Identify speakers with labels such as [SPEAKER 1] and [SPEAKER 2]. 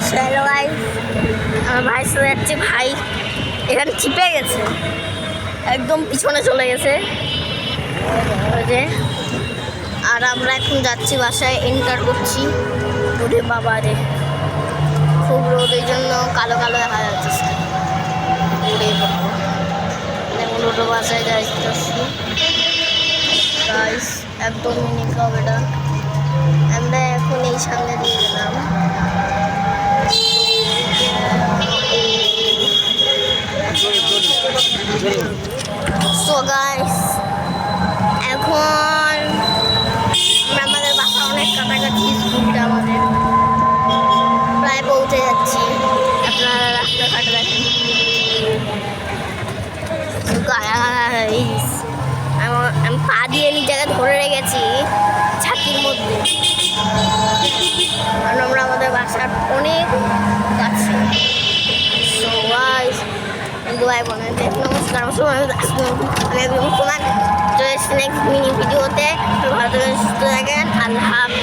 [SPEAKER 1] চলো গাইস, আমার ভাইয়ের সাথে যাচ্ছি। ভাই এখানে চিপে গেছে, একদম পিছনে চলে গেছে। ওই যে, আর আমরা এখন যাচ্ছি বাসায়, এন্টার করছি। ওরে বাবা রে, খুব রোদ, এই জন্য কালো কালো দেখা যাচ্ছে। ওরে বাবা, এখন ওটা বাসায় যাচ্ছি গাইস, একদম মিনি ক্লাব এটা। আমরা এখন এই সামনে দিয়ে গেলাম। সো গাইস, এখন আমরা আমাদের বাসা অনেক কাছাকাছি, স্কুলটা আমাদের প্রায় পৌঁছে যাচ্ছি। আপনারা রাস্তাঘাট দেখেন। আমি পা দিয়ে নিজেকে ধরে রেখেছি ছাতির মধ্যে, কারণ আমরা আমাদের বাসার অনেক কাছে। সো গাইস, ভাই বোনেদের নমস্কার। আমি একদম তোমার নেক্সট মিনি ভিডিওতে ভালো সুস্থ থাকেন। আল্লাহ হাফেজ।